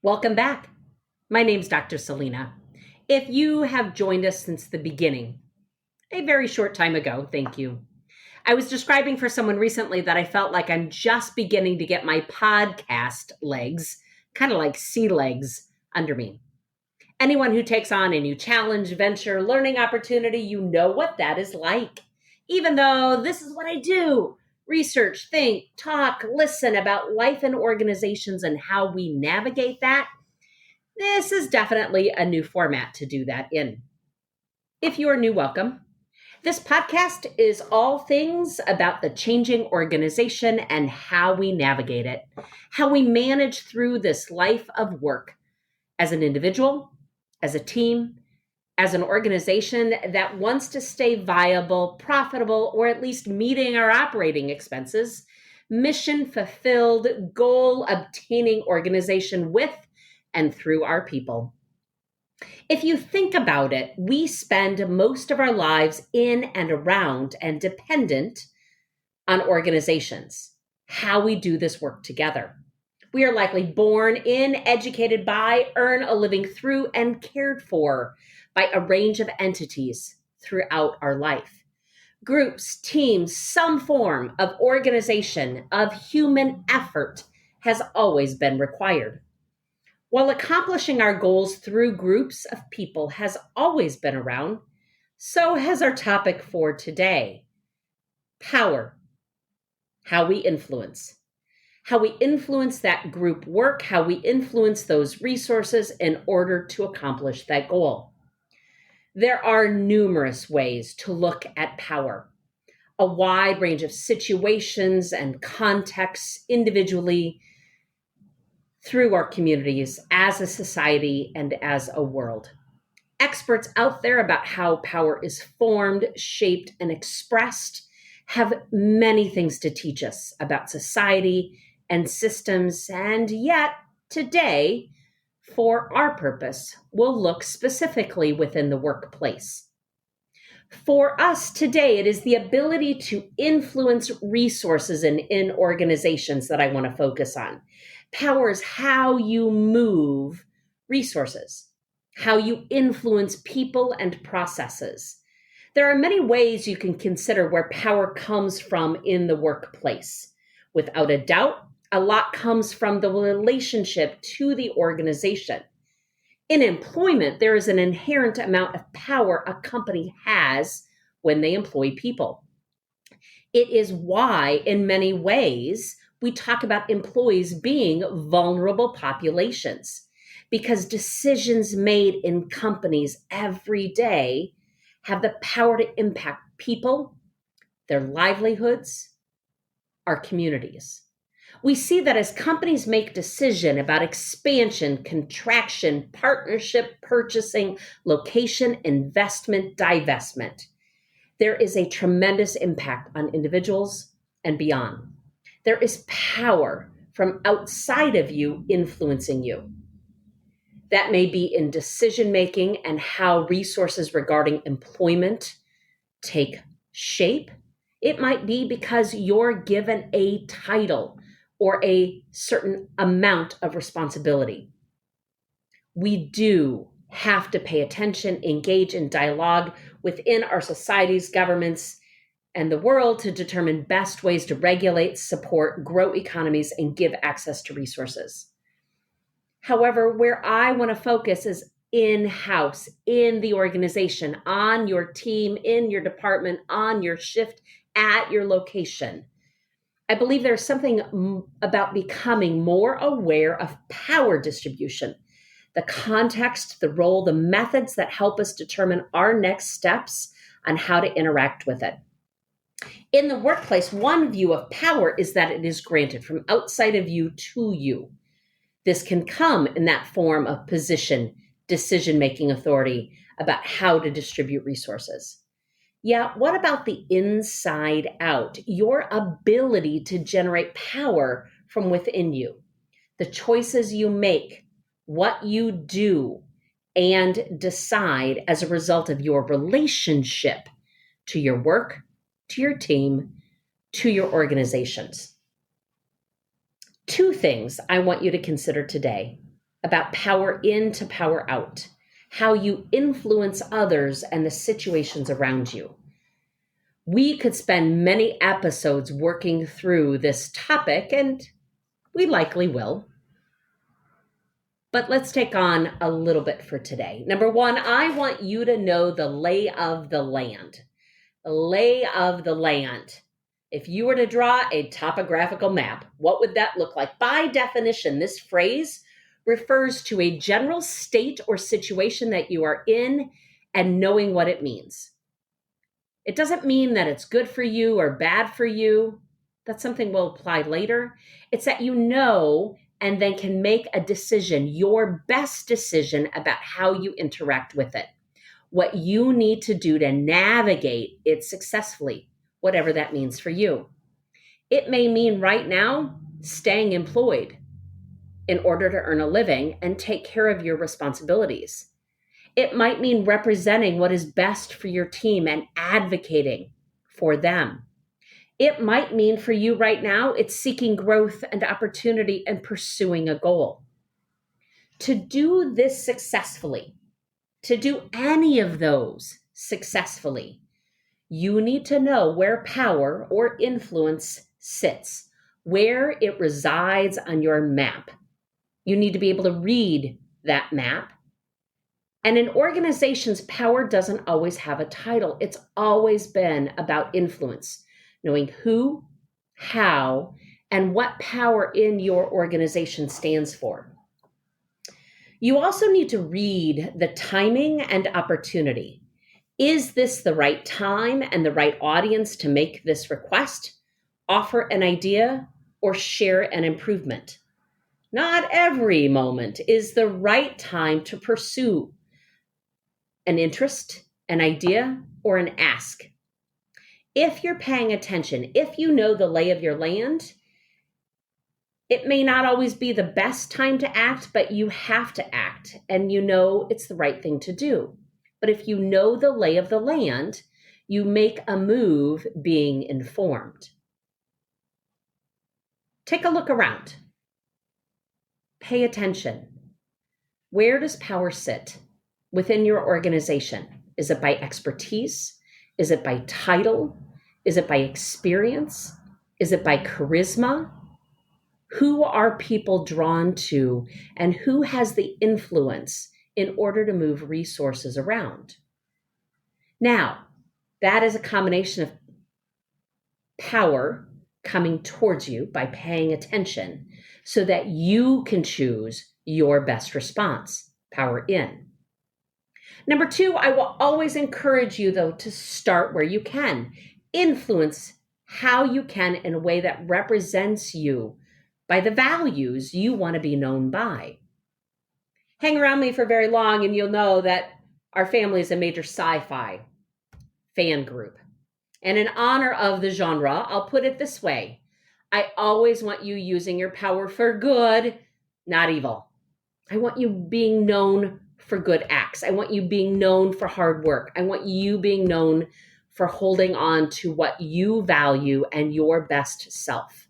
Welcome back. My name's Dr. Selena. If you have joined us since the beginning, a very short time ago, thank you. I was describing for someone recently that I felt like I'm just beginning to get my podcast legs, kind of like sea legs, under me. Anyone who takes on a new challenge, venture, learning opportunity, you know what that is like. Even though this is what I do research, think, talk, listen about life and organizations and how we navigate that. This is definitely a new format to do that in. If you are new, welcome. This podcast is all things about the changing organization and how we navigate it, how we manage through this life of work as an individual, as a team, as an organization that wants to stay viable, profitable, or at least meeting our operating expenses, mission fulfilled, goal obtaining organization with and through our people. If you think about it, we spend most of our lives in and around and dependent on organizations, how we do this work together. We are likely born in, educated by, earn a living through, and cared for by a range of entities throughout our life. Groups, teams, some form of organization, of human effort has always been required. While accomplishing our goals through groups of people has always been around, so has our topic for today: power, how we influence. How we influence that group work, how we influence those resources in order to accomplish that goal. There are numerous ways to look at power, a wide range of situations and contexts individually, through our communities, as a society, and as a world. Experts out there about how power is formed, shaped, and expressed have many things to teach us about society and systems, and yet today, for our purpose, we'll look specifically within the workplace. For us today, it is the ability to influence resources in organizations that I want to focus on. Power is how you move resources, how you influence people and processes. There are many ways you can consider where power comes from in the workplace. Without a doubt, a lot comes from the relationship to the organization. In employment, there is an inherent amount of power a company has when they employ people. It is why, in many ways, we talk about employees being vulnerable populations, because decisions made in companies every day have the power to impact people, their livelihoods, our communities. We see that as companies make decisions about expansion, contraction, partnership, purchasing, location, investment, divestment, there is a tremendous impact on individuals and beyond. There is power from outside of you influencing you. That may be in decision making and how resources regarding employment take shape. It might be because you're given a title or a certain amount of responsibility. We do have to pay attention, engage in dialogue within our societies, governments, and the world to determine best ways to regulate, support, grow economies, and give access to resources. However, where I want to focus is in-house, in the organization, on your team, in your department, on your shift, at your location. I believe there's something about becoming more aware of power distribution, the context, the role, the methods that help us determine our next steps on how to interact with it. In the workplace, one view of power is that it is granted from outside of you to you. This can come in that form of position, decision-making authority about how to distribute resources. Yeah, what about the inside out? Your ability to generate power from within you, the choices you make, what you do, and decide as a result of your relationship to your work, to your team, to your organizations. Two things I want you to consider today about power in to power out, how you influence others and the situations around you. We could spend many episodes working through this topic, and we likely will. But let's take on a little bit for today. Number one, I want you to know the lay of the land. The lay of the land. If you were to draw a topographical map, what would that look like? By definition, this phrase refers to a general state or situation that you are in and knowing what it means. It doesn't mean that it's good for you or bad for you. That's something we'll apply later. It's that you know and then can make a decision, your best decision about how you interact with it, what you need to do to navigate it successfully, whatever that means for you. It may mean right now staying employed in order to earn a living and take care of your responsibilities. It might mean representing what is best for your team and advocating for them. It might mean for you right now, it's seeking growth and opportunity and pursuing a goal. To do this successfully, to do any of those successfully, you need to know where power or influence sits, where it resides on your map. You need to be able to read that map. And in organizations, power doesn't always have a title. It's always been about influence, knowing who, how, and what power in your organization stands for. You also need to read the timing and opportunity. Is this the right time and the right audience to make this request, offer an idea, or share an improvement? Not every moment is the right time to pursue an interest, an idea, or an ask. If you're paying attention, if you know the lay of your land, it may not always be the best time to act, but you have to act, and you know it's the right thing to do. But if you know the lay of the land, you make a move being informed. Take a look around. Pay attention. Where does power sit within your organization? Is it by expertise? Is it by title? Is it by experience? Is it by charisma? Who are people drawn to, and who has the influence in order to move resources around? Now, that is a combination of power coming towards you by paying attention so that you can choose your best response, power in. Number two, I will always encourage you, though, to start where you can. Influence how you can in a way that represents you by the values you want to be known by. Hang around me for very long and you'll know that our family is a major sci-fi fan group. And in honor of the genre, I'll put it this way. I always want you using your power for good, not evil. I want you being known for good acts. I want you being known for hard work. I want you being known for holding on to what you value and your best self.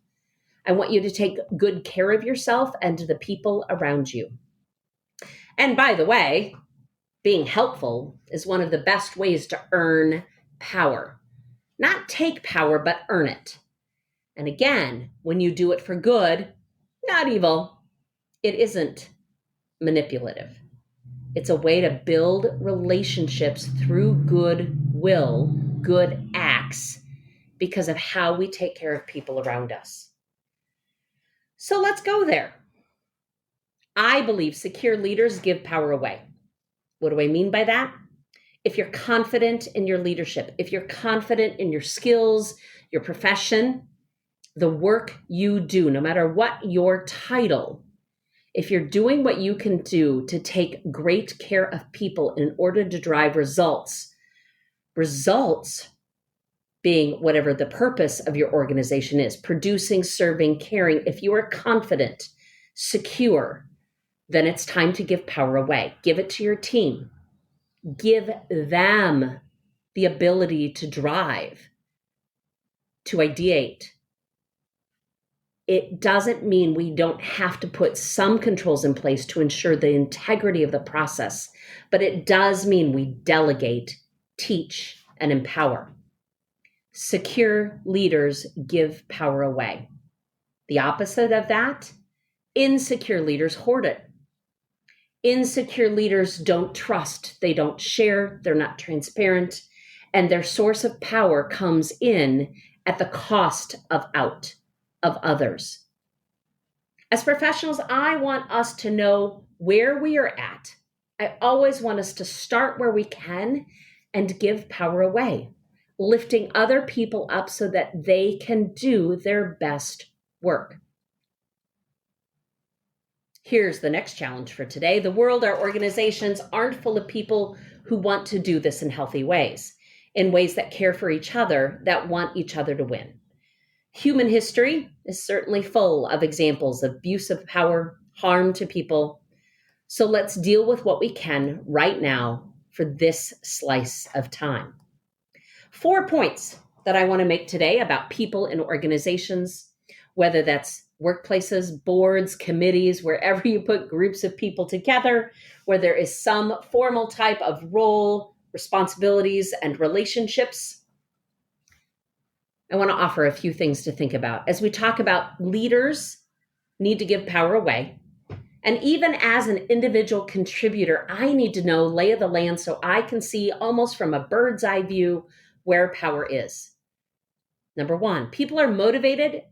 I want you to take good care of yourself and the people around you. And by the way, being helpful is one of the best ways to earn power. Not take power, but earn it. And again, when you do it for good, not evil, it isn't manipulative. It's a way to build relationships through goodwill, good acts, because of how we take care of people around us. So let's go there. I believe secure leaders give power away. What do I mean by that? If you're confident in your leadership, if you're confident in your skills, your profession, the work you do, no matter what your title, if you're doing what you can do to take great care of people in order to drive results being whatever the purpose of your organization is, producing, serving, caring, if you are confident, secure, then it's time to give power away. Give it to your team. Give them the ability to drive, to ideate, It doesn't mean we don't have to put some controls in place to ensure the integrity of the process, but it does mean we delegate, teach, and empower. Secure leaders give power away. The opposite of that, insecure leaders hoard it. Insecure leaders don't trust, they don't share, they're not transparent, and their source of power comes in at the cost of others. As professionals, I want us to know where we are at. I always want us to start where we can and give power away, lifting other people up so that they can do their best work. Here's the next challenge for today. The world, our organizations aren't full of people who want to do this in healthy ways, in ways that care for each other, that want each other to win. Human history is certainly full of examples of abuse of power, harm to people. So let's deal with what we can right now for this slice of time. 4 points that I want to make today about people in organizations, whether that's workplaces, boards, committees, wherever you put groups of people together, where there is some formal type of role, responsibilities, and relationships. I want to offer a few things to think about. As we talk about leaders need to give power away. And even as an individual contributor, I need to know lay of the land so I can see almost from a bird's eye view where power is. Number one, people are motivated.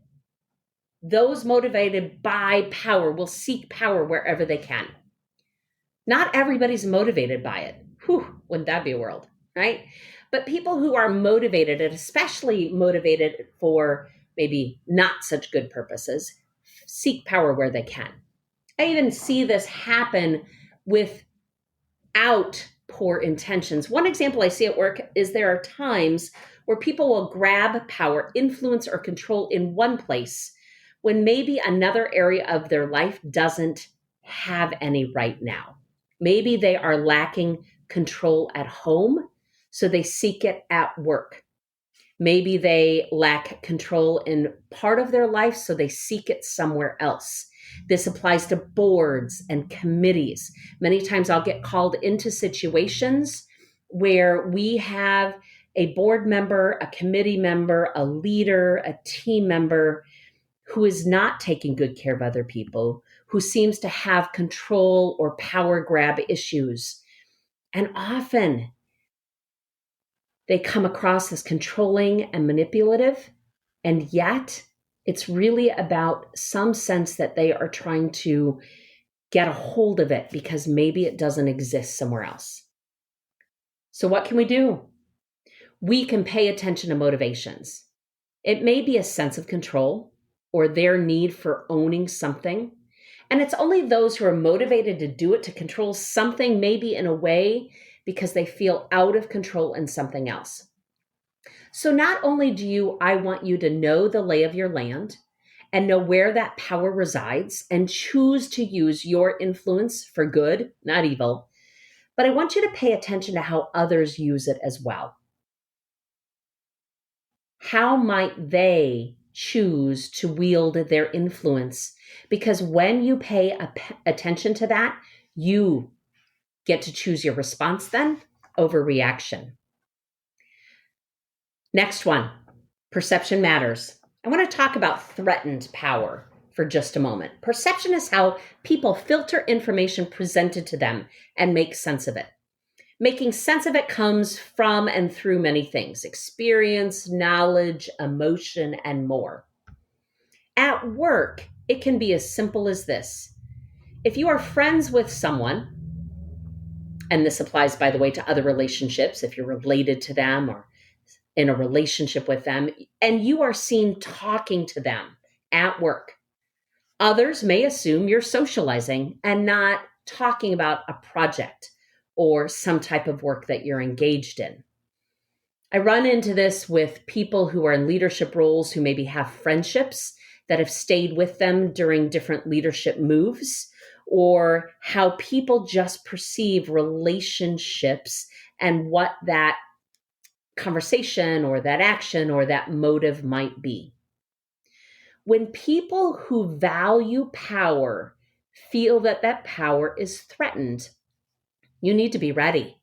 Those motivated by power will seek power wherever they can. Not everybody's motivated by it. Whew, wouldn't that be a world, right? But people who are motivated, and especially motivated for maybe not such good purposes, seek power where they can. I even see this happen without poor intentions. One example I see at work is there are times where people will grab power, influence, or control in one place when maybe another area of their life doesn't have any right now. Maybe they are lacking control at home, so they seek it at work. Maybe they lack control in part of their life, so they seek it somewhere else. This applies to boards and committees. Many times I'll get called into situations where we have a board member, a committee member, a leader, a team member who is not taking good care of other people, who seems to have control or power grab issues. And often they come across as controlling and manipulative, and yet it's really about some sense that they are trying to get a hold of it because maybe it doesn't exist somewhere else. So what can we do? We can pay attention to motivations. It may be a sense of control or their need for owning something. And it's only those who are motivated to do it, to control something, maybe in a way, because they feel out of control in something else. So not only I want you to know the lay of your land and know where that power resides and choose to use your influence for good, not evil, but I want you to pay attention to how others use it as well. How might they choose to wield their influence? Because when you pay attention to that, you get to choose your response then over reaction. Next one, perception matters. I want to talk about threatened power for just a moment. Perception is how people filter information presented to them and make sense of it. Making sense of it comes from and through many things: experience, knowledge, emotion, and more. At work, it can be as simple as this. If you are friends with someone, and this applies, by the way, to other relationships, if you're related to them or in a relationship with them, and you are seen talking to them at work, others may assume you're socializing and not talking about a project or some type of work that you're engaged in. I run into this with people who are in leadership roles who maybe have friendships that have stayed with them during different leadership moves, or how people just perceive relationships and what that conversation or that action or that motive might be. When people who value power feel that that power is threatened, you need to be ready.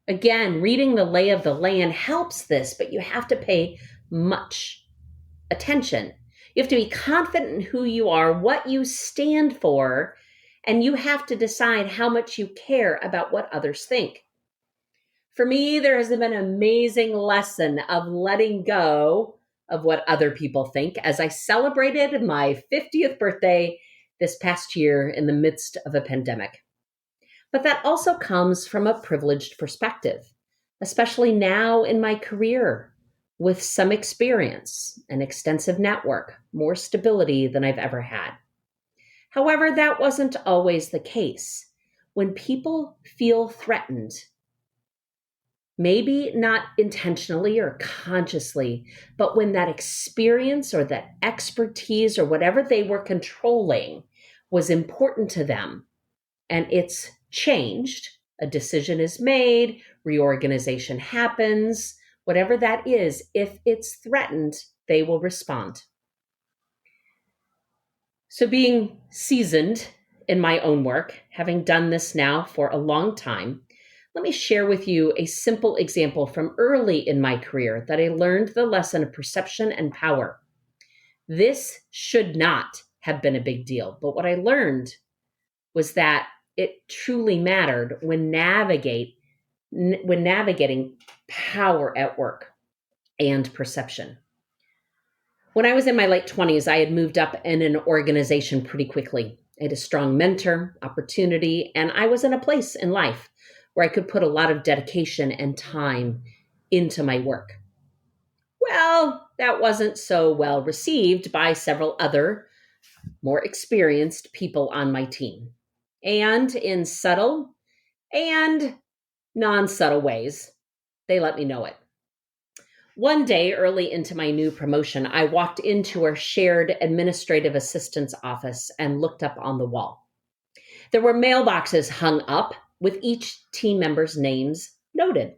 Again, reading the lay of the land helps this, but you have to pay much attention. You have to be confident in who you are, what you stand for, and you have to decide how much you care about what others think. For me, there has been an amazing lesson of letting go of what other people think as I celebrated my 50th birthday this past year in the midst of a pandemic. But that also comes from a privileged perspective, especially now in my career with some experience, an extensive network, more stability than I've ever had. However, that wasn't always the case. When people feel threatened, maybe not intentionally or consciously, but when that experience or that expertise or whatever they were controlling was important to them and it's changed, a decision is made, reorganization happens, whatever that is, if it's threatened, they will respond. So, being seasoned in my own work, having done this now for a long time, let me share with you a simple example from early in my career that I learned the lesson of perception and power. This should not have been a big deal, but what I learned was that it truly mattered when navigating power at work and perception. When I was in my late 20s, I had moved up in an organization pretty quickly. I had a strong mentor, opportunity, and I was in a place in life where I could put a lot of dedication and time into my work. Well, that wasn't so well received by several other more experienced people on my team. And in subtle and non subtle ways, they let me know it. One day, early into my new promotion, I walked into our shared administrative assistant's office and looked up on the wall. There were mailboxes hung up with each team member's names noted.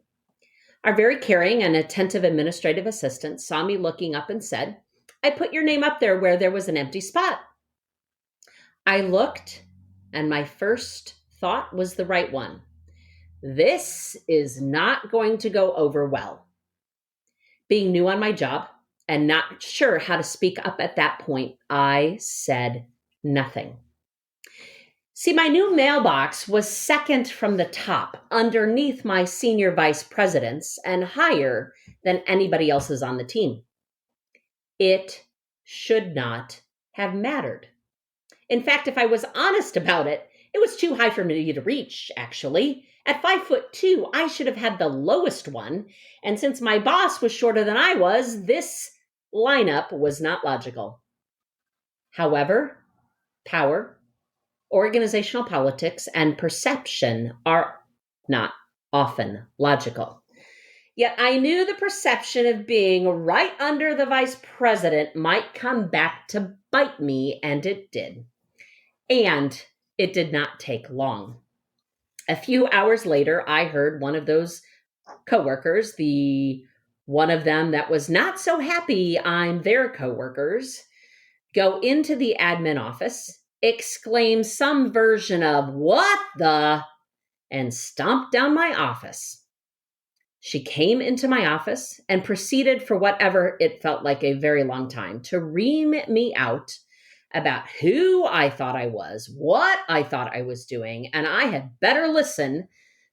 Our very caring and attentive administrative assistant saw me looking up and said, "I put your name up there where there was an empty spot." I looked, and my first thought was the right one. This is not going to go over well. Being new on my job and not sure how to speak up at that point, I said nothing. See, my new mailbox was second from the top, underneath my senior vice president's and higher than anybody else's on the team. It should not have mattered. In fact, if I was honest about it, it was too high for me to reach, actually. At 5'2", I should have had the lowest one. And since my boss was shorter than I was, this lineup was not logical. However, power, organizational politics, and perception are not often logical. Yet I knew the perception of being right under the vice president might come back to bite me, and it did. And it did not take long. A few hours later, I heard one of those coworkers, the one of them that was not so happy I'm their coworkers, go into the admin office, exclaim some version of "what the," and stomp down my office. She came into my office and proceeded for whatever it felt like a very long time to ream me out about who I thought I was, what I thought I was doing, and I had better listen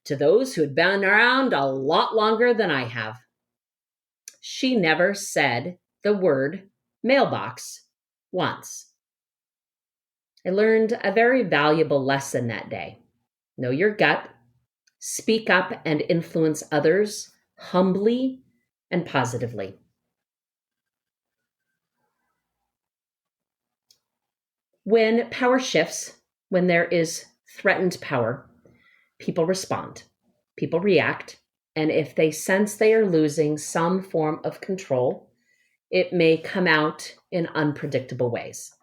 to those who had been around a lot longer than I have. She never said the word mailbox once. I learned a very valuable lesson that day. Know your gut, speak up and influence others humbly and positively. When power shifts, when there is threatened power, people respond, people react, and if they sense they are losing some form of control, it may come out in unpredictable ways.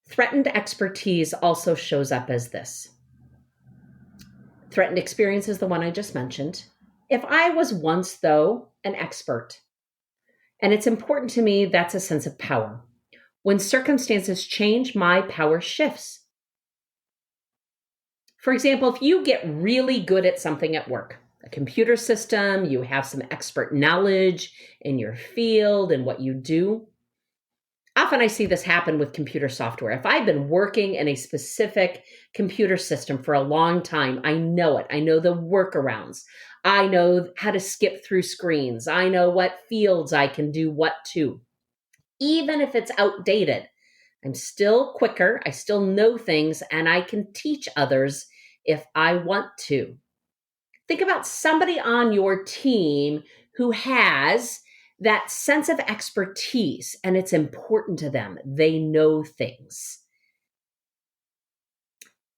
Threatened expertise also shows up as this. Threatened experience is the one I just mentioned. If I was once, though, an expert, And it's important to me, that's a sense of power. When circumstances change, my power shifts. For example, if you get really good at something at work, a computer system, you have some expert knowledge in your field and what you do. Often I see this happen with computer software. If I've been working in a specific computer system for a long time, I know it. I know the workarounds. I know how to skip through screens. I know what fields I can do what to. Even if it's outdated, I'm still quicker. I still know things, and I can teach others if I want to. Think about somebody on your team who has that sense of expertise, and it's important to them. They know things.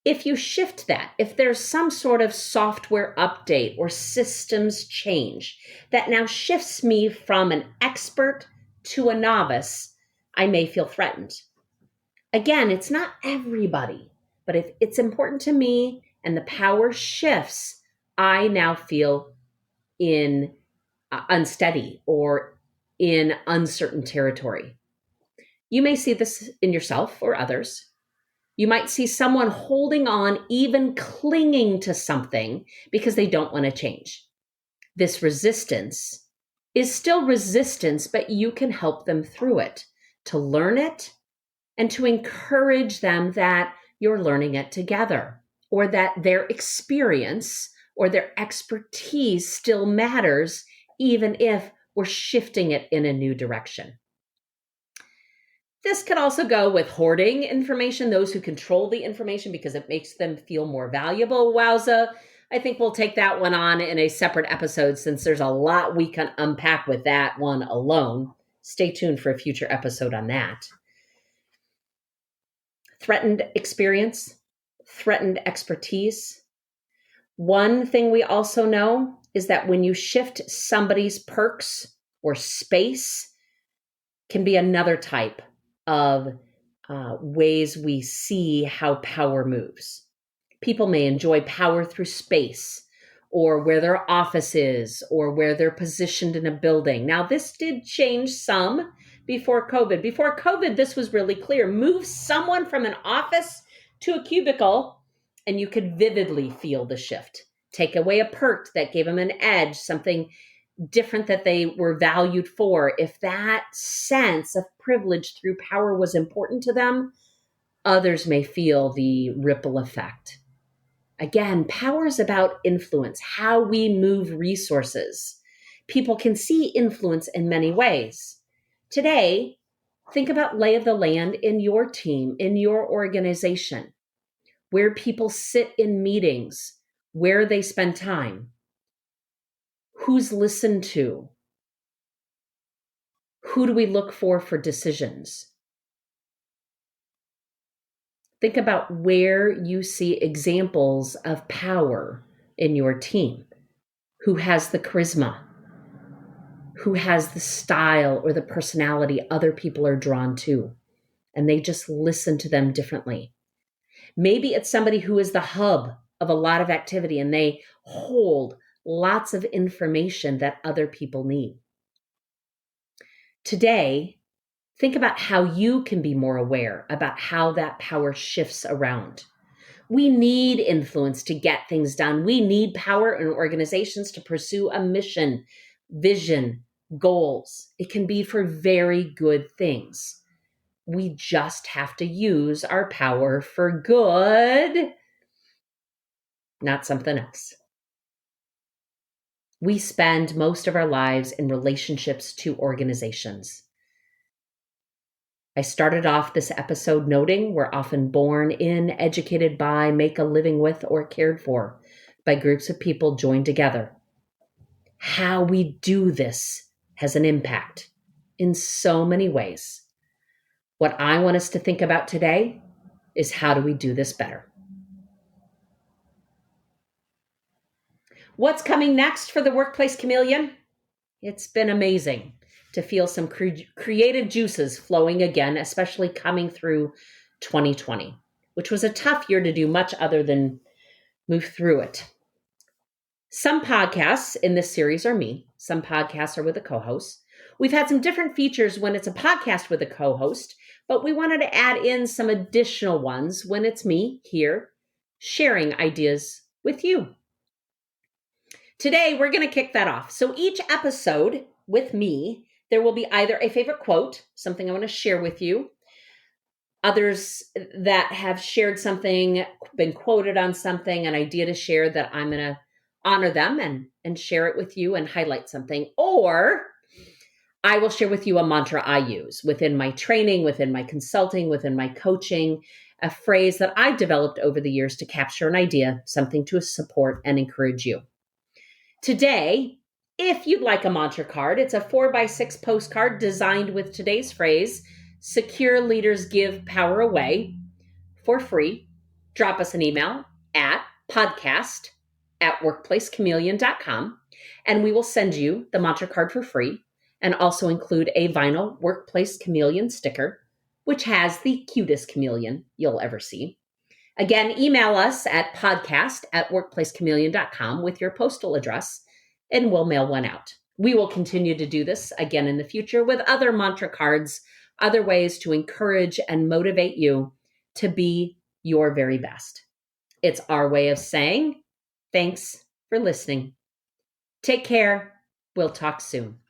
If you shift that, if there's some sort of software update or systems change that now shifts me from an expert to a novice, I may feel threatened. Again, it's not everybody, but if it's important to me and the power shifts, I now feel in unsteady or in uncertain territory. You may see this in yourself or others. You might see someone holding on, even clinging to something because they don't want to change. This resistance is still resistance, but you can help them through it, to learn it and to encourage them that you're learning it together, or that their experience or their expertise still matters, even if we're shifting it in a new direction. This could also go with hoarding information, those who control the information because it makes them feel more valuable. Wowza. I think we'll take that one on in a separate episode since there's a lot we can unpack with that one alone. Stay tuned for a future episode on that. Threatened experience, threatened expertise. One thing we also know is that when you shift somebody's perks or space, can be another type of ways we see how power moves. People may enjoy power through space or where their office is or where they're positioned in a building. Now, this did change some before COVID. Before COVID, this was really clear. Move someone from an office to a cubicle and you could vividly feel the shift. Take away a perk that gave them an edge, something different that they were valued for. If that sense of privilege through power was important to them, others may feel the ripple effect. Again, power is about influence, how we move resources. People can see influence in many ways. Today, think about lay of the land in your team, in your organization, where people sit in meetings, where they spend time, who's listened to, who do we look for decisions? Think about where you see examples of power in your team. Who has the charisma? Who has the style or the personality other people are drawn to? And they just listen to them differently. Maybe it's somebody who is the hub of a lot of activity and they hold lots of information that other people need. Today, think about how you can be more aware about how that power shifts around. We need influence to get things done. We need power in organizations to pursue a mission, vision, goals. It can be for very good things. We just have to use our power for good, not something else. We spend most of our lives in relationships to organizations. I started off this episode noting we're often born in, educated by, make a living with, or cared for by groups of people joined together. How we do this has an impact in so many ways. What I want us to think about today is how do we do this better? What's coming next for the Workplace Chameleon? It's been amazing to feel some creative juices flowing again, especially coming through 2020, which was a tough year to do much other than move through it. Some podcasts in this series are me. Some podcasts are with a co-host. We've had some different features when it's a podcast with a co-host, but we wanted to add in some additional ones when it's me here sharing ideas with you. Today, we're going to kick that off. So each episode with me, there will be either a favorite quote, something I want to share with you, others that have shared something, been quoted on something, an idea to share that I'm going to honor them and share it with you and highlight something. Or I will share with you a mantra I use within my training, within my consulting, within my coaching, a phrase that I've developed over the years to capture an idea, something to support and encourage you. Today, if you'd like a mantra card, it's a 4x6 postcard designed with today's phrase, secure leaders give power away, for free. Drop us an email at podcast@workplacechameleon.com, and we will send you the mantra card for free and also include a vinyl Workplace Chameleon sticker, which has the cutest chameleon you'll ever see. Again, email us at podcast@workplacechameleon.com with your postal address, and we'll mail one out. We will continue to do this again in the future with other mantra cards, other ways to encourage and motivate you to be your very best. It's our way of saying thanks for listening. Take care. We'll talk soon.